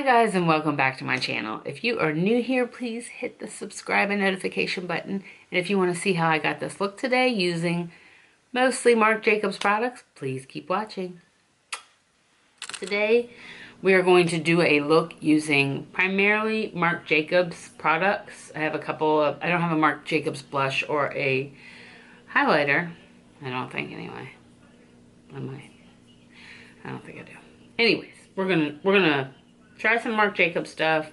Hi guys, and welcome back to my channel. If you are new here, please hit the subscribe and notification button. And if you want to see how I got this look today using mostly Marc Jacobs products, please keep watching. Today we are going to do a look using primarily Marc Jacobs products. I have a couple of, I don't have a Marc Jacobs blush or a highlighter. I don't think anyway. I don't think I do. Anyways, we're gonna try some Marc Jacobs stuff.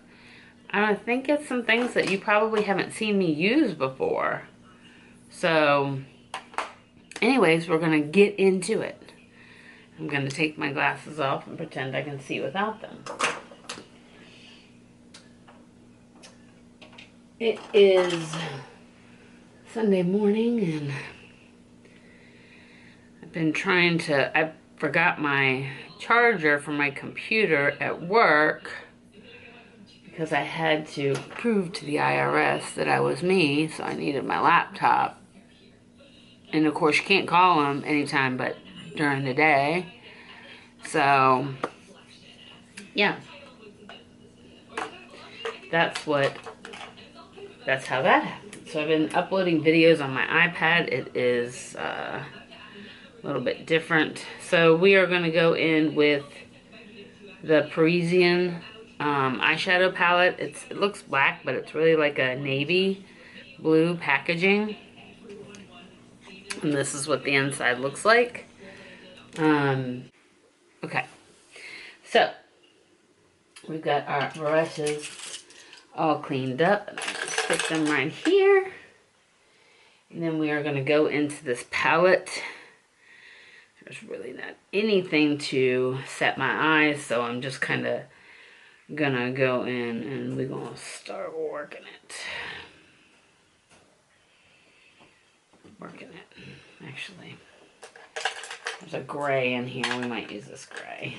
I think it's some things that you probably haven't seen me use before. So, anyways, we're gonna get into it. I'm gonna take my glasses off and pretend I can see without them. It is Sunday morning and I've been trying to, I forgot my charger for my computer at work because I had to prove to the IRS that I was me, so I needed my laptop. And of course you can't call them anytime but during the day. So, yeah. That's how that happened. So I've been uploading videos on my iPad. It is a little bit different. So we are going to go in with the Parisian eyeshadow palette. It looks black, but it's really like a navy blue packaging. And this is what the inside looks like. Okay. So, we've got our brushes all cleaned up. And I'm going to stick them right here. And then we are going to go into this palette. There's really not anything to set my eyes, so I'm just kind of gonna go in and we're gonna start working it. Actually, there's a gray in here. We might use this gray.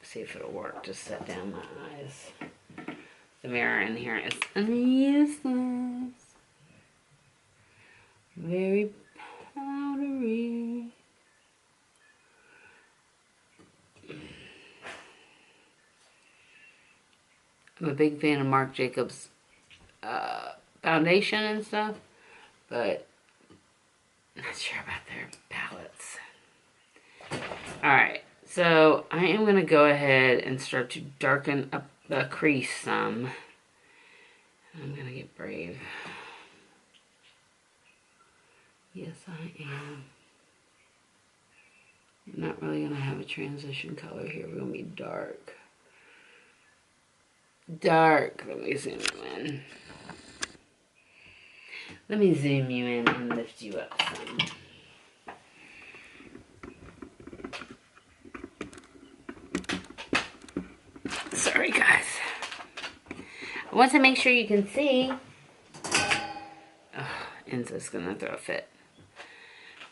See if it'll work. Just set down my eyes. The mirror in here is useless. Very powdery. I'm a big fan of Marc Jacobs foundation and stuff, but I'm not sure about their palettes. Alright, so I am going to go ahead and start to darken up the crease some. I'm going to get brave. Yes, I am. I'm not really going to have a transition color here. We're going to be dark. Dark. Let me zoom you in. Let me zoom you in and lift you up some. Sorry, guys. I want to make sure you can see. Oh, Enzo's going to throw a fit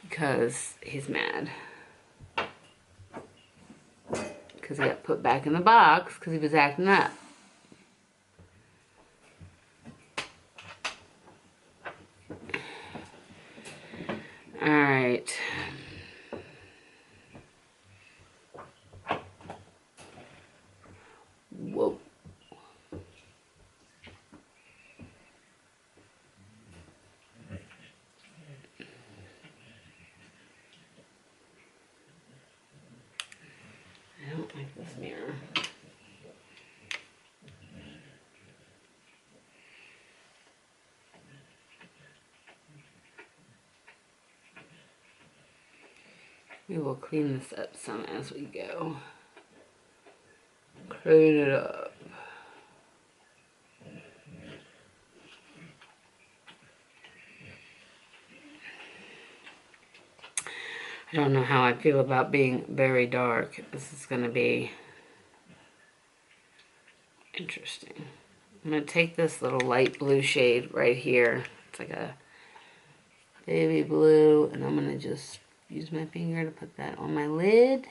because he's mad. Because he got put back in the box because he was acting up. Alright. Whoa. I don't like this mirror. We will clean this up some as we go. Clean it up. I don't know how I feel about being very dark. This is going to be interesting. I'm going to take this little light blue shade right here. It's like a baby blue, and I'm going to just use my finger to put that on my lid.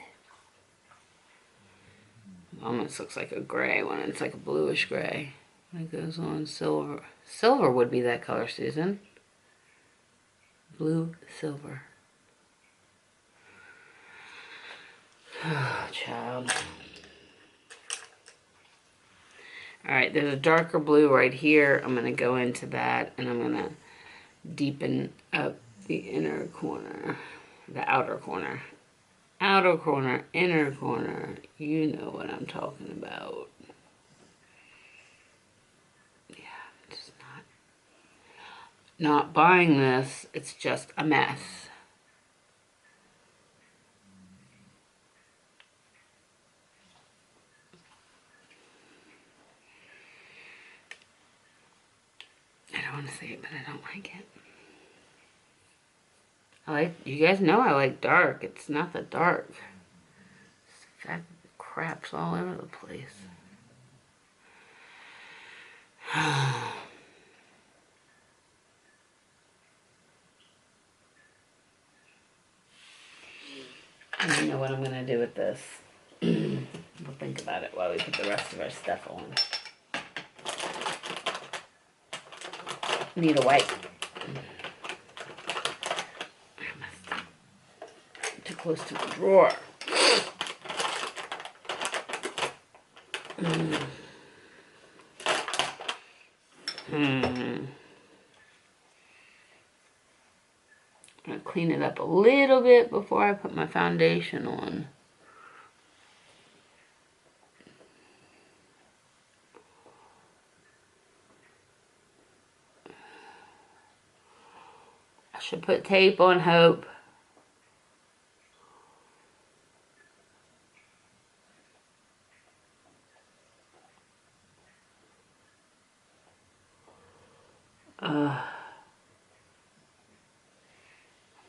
Almost looks like a gray one. It's like a bluish gray. It goes on silver. Silver would be that color, Susan. Blue silver. child. Alright, there's a darker blue right here. I'm going to go into that and I'm going to deepen up the inner corner. The outer corner. Outer corner, inner corner. You know what I'm talking about. Yeah, I'm just not buying this. It's just a mess. I don't want to say it, but I don't like it. You guys know I like dark. It's not the dark. It's the fact that the crap's all over the place. I don't know what I'm going to do with this. We'll think about it while we put the rest of our stuff on. Need a wipe. Too close to the drawer. I'm going to clean it up a little bit before I put my foundation on. I should put tape on Hope.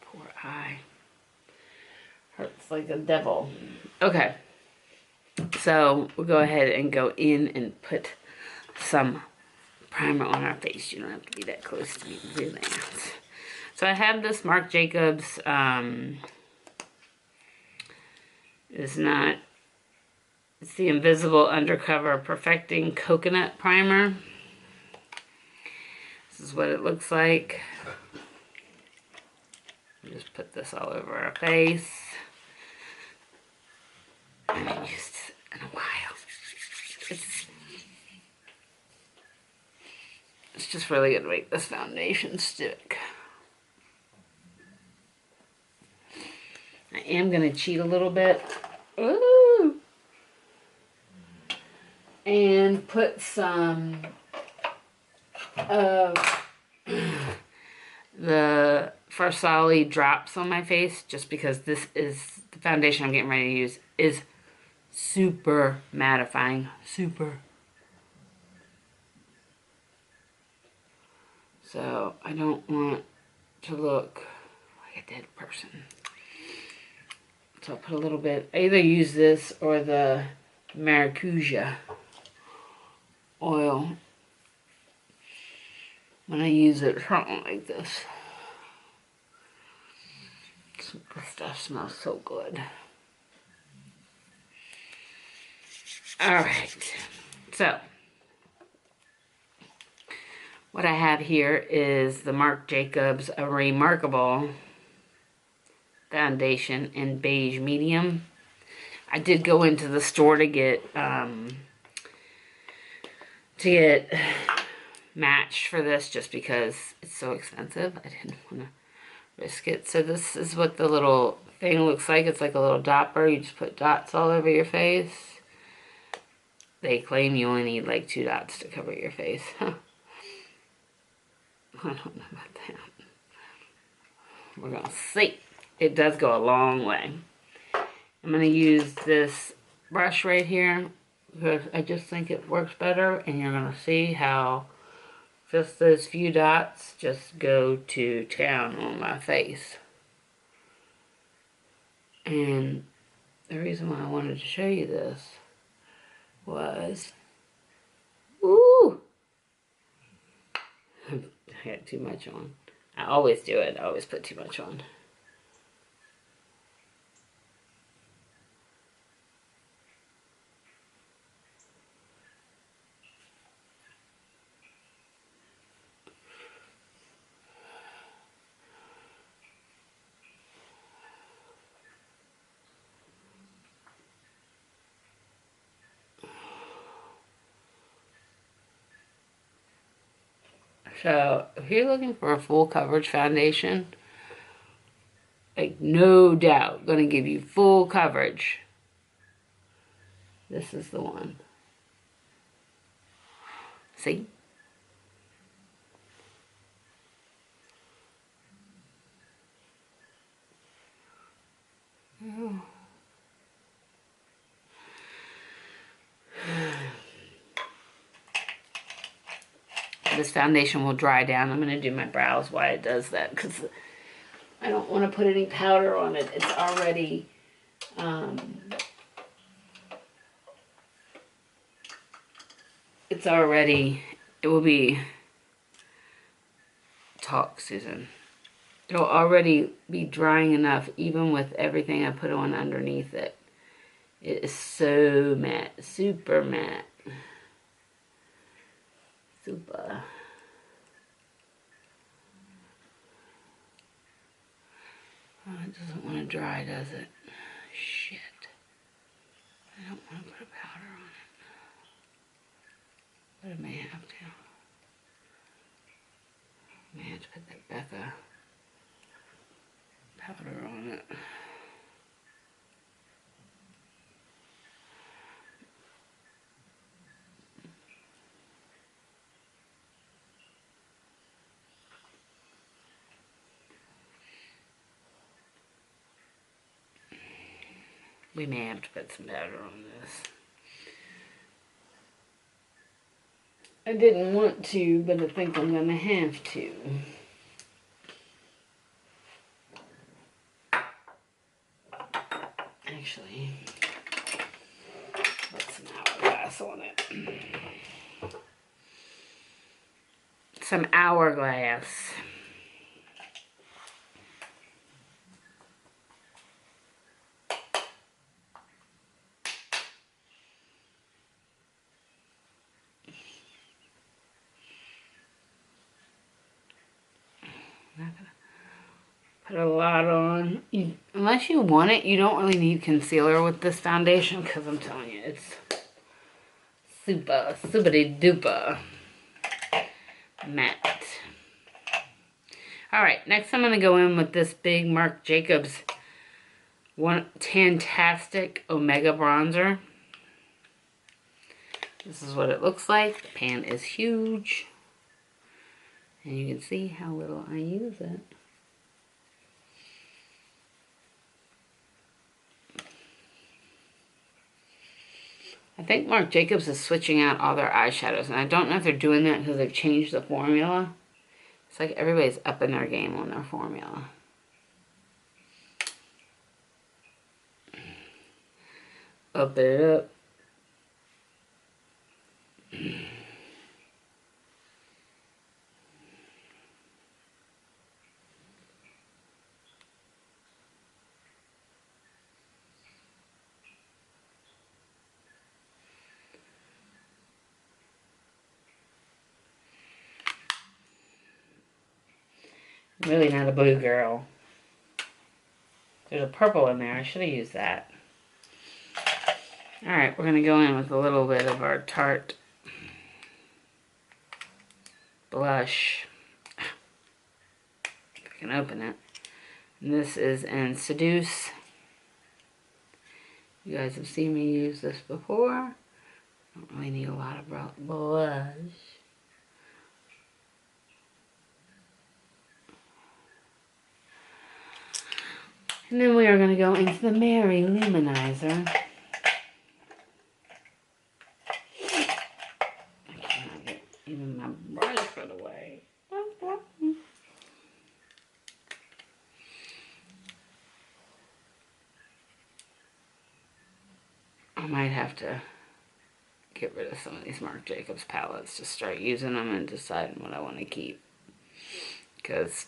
Poor eye. Hurts like a devil. Okay. So we'll go ahead and go in and put some primer on our face. You don't have to be that close to me to do that. So I have this Marc Jacobs, it's the Invisible Undercover Perfecting Coconut Primer. This is what it looks like. Just put this all over our face. I haven't used it in a while. It's just really going to make this foundation stick. I am going to cheat a little bit. Ooh! And put some of the Farsali drops on my face, just because this is the foundation I'm getting ready to use is super mattifying. Super. So I don't want to look like a dead person. So I'll put a little bit. I either use this or the maracuja oil when I use it, something like this. This stuff smells so good. Alright, so what I have here is the Marc Jacobs A Remarkable foundation in beige medium. I did go into the store to get matched for this, just because it's so expensive. I didn't want to risk it. So this is what the little thing looks like. It's like a little dopper. You just put dots all over your face. They claim you only need like 2 dots to cover your face. Huh. I don't know about that. We're going to see. It does go a long way. I'm going to use this brush right here because I just think it works better, and you're going to see how just those few dots just go to town on my face. And the reason why I wanted to show you this was, ooh, I had too much on. I always do it. I always put too much on. So if you're looking for a full coverage foundation, like no doubt gonna give you full coverage, this is the one. See? Oh. This foundation will dry down. I'm going to do my brows while it does that because I don't want to put any powder on it. It's already it will be, talk Susan, it'll already be drying enough even with everything I put on underneath it. It is so matte, super matte. Super. Oh, it doesn't want to dry, does it? Shit. I don't want to put a powder on it. But I may have to. I may have to put that Becca powder on it. We may have to put some powder on this. I didn't want to, but I think I'm going to have to. Actually, put some hourglass on it. Some hourglass. I'm not gonna put a lot on. Unless you want it, you don't really need concealer with this foundation because I'm telling you, it's super, super-duper matte. Alright, next I'm going to go in with this big Marc Jacobs Tantastic Omega Bronzer. This is what it looks like. The pan is huge. And you can see how little I use it. I think Marc Jacobs is switching out all their eyeshadows. And I don't know if they're doing that because they've changed the formula. It's like everybody's up in their game on their formula. Up it up. I'm really not a blue girl. There's a purple in there. I should have used that. Alright, we're going to go in with a little bit of our Tarte blush. If I can open it. And this is in Seduce. You guys have seen me use this before. Don't really need a lot of blush. And then we are going to go into the Mary Luminizer. I cannot get even my brush put away. I might have to get rid of some of these Marc Jacobs palettes to start using them and deciding what I want to keep. Because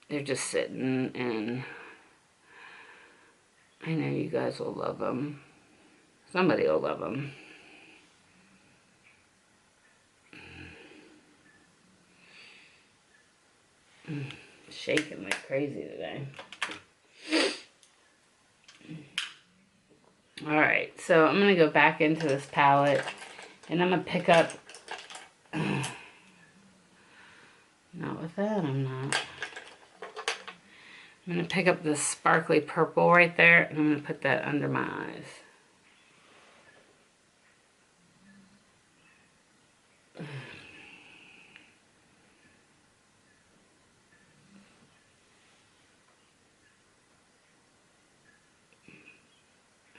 they're just sitting, and I know you guys will love them. Somebody will love them. Shaking like crazy today. Alright, so I'm going to go back into this palette, and I'm going to pick up with that? I'm not. I'm going to pick up this sparkly purple right there, and I'm going to put that under my eyes.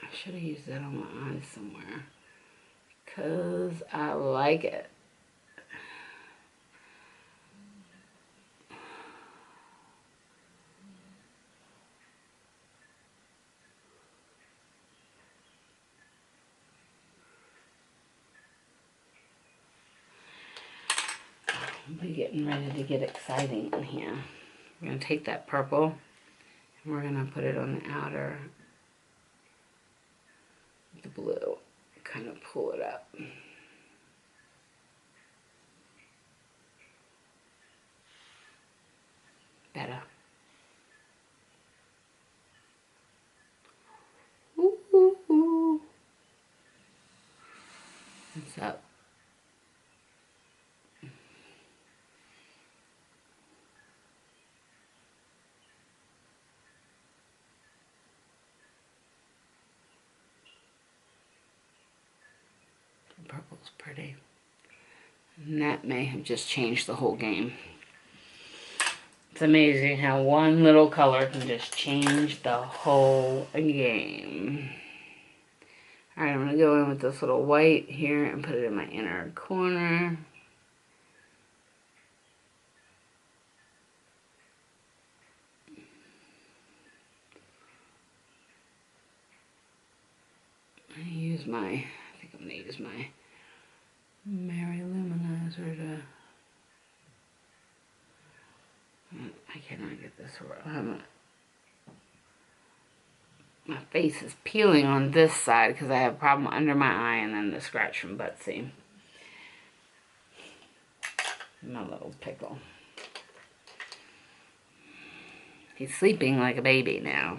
I should have used that on my eyes somewhere, because I like it. We're getting ready to get exciting in here. We're going to take that purple and we're going to put it on the outer, the blue, kind of pull it up. Better. Ooh, ooh, ooh. What's up? The purple's pretty. And that may have just changed the whole game. It's amazing how one little color can just change the whole game. Alright, I'm going to go in with this little white here and put it in my inner corner. I think I'm going to use my Mary Luminizer to... I cannot get this right. My face is peeling on this side because I have a problem under my eye and then the scratch from Butsy. My little pickle. He's sleeping like a baby now.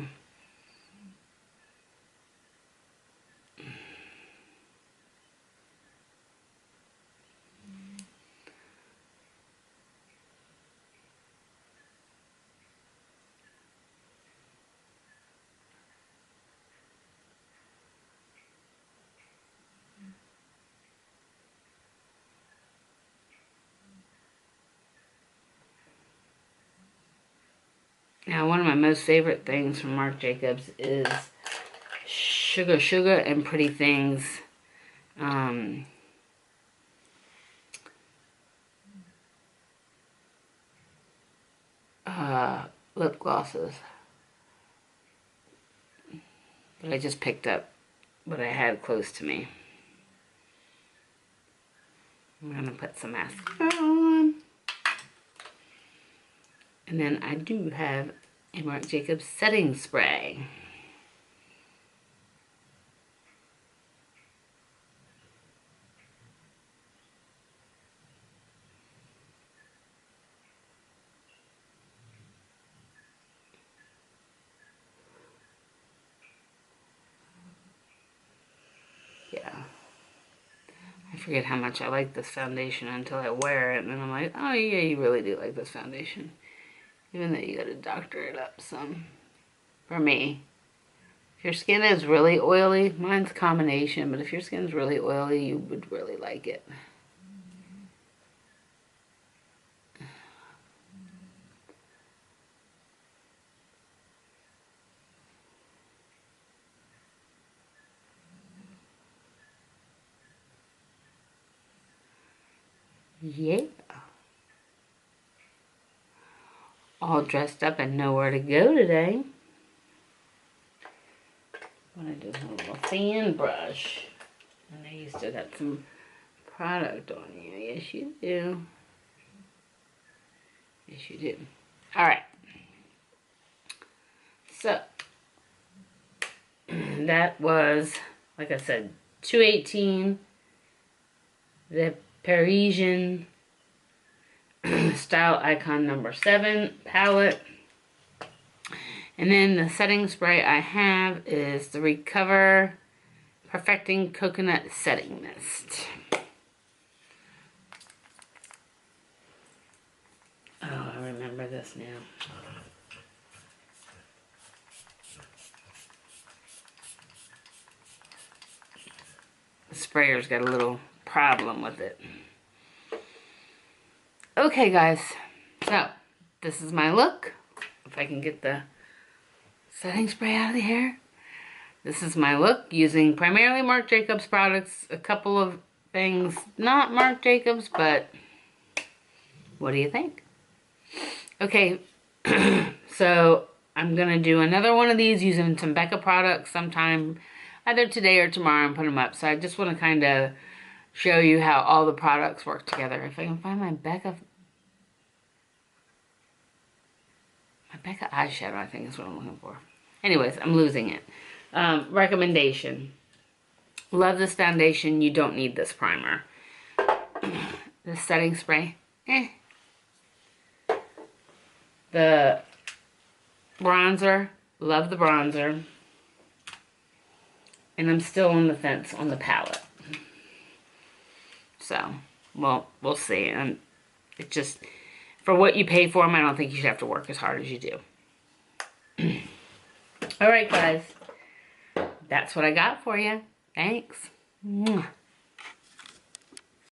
Now, one of my most favorite things from Marc Jacobs is Sugar Sugar and Pretty Things. Lip glosses. But I just picked up what I had close to me. I'm going to put some mascara on. And then I do have a Marc Jacobs setting spray. Yeah. I forget how much I like this foundation until I wear it, and then I'm like, oh yeah, you really do like this foundation. Even though you gotta doctor it up some. For me. If your skin is really oily, mine's a combination, but if your skin's really oily, you would really like it. Yeah. All dressed up and nowhere to go today. I'm gonna do a little fan brush. I know you still got some product on you. Yes, you do. Yes, you do. Alright. So, that was, like I said, 218. The Parisian Style Icon number 7 palette. And then the setting spray I have is the Recover Perfecting Coconut Setting Mist. Oh, remember this now. The sprayer's got a little problem with it. Okay, guys. So, this is my look. If I can get the setting spray out of the hair. This is my look using primarily Marc Jacobs products. A couple of things, not Marc Jacobs, but what do you think? Okay, so I'm going to do another one of these using some Becca products sometime either today or tomorrow and put them up. So I just want to kind of show you how all the products work together. If I can find my Becca eyeshadow, I think is what I'm looking for. Anyways, I'm losing it. Recommendation. Love this foundation. You don't need this primer. This setting spray. The bronzer. Love the bronzer. And I'm still on the fence on the palette. So, well, we'll see. And it just, for what you pay for them, I don't think you should have to work as hard as you do. Alright, guys. That's what I got for you. Thanks. Mwah.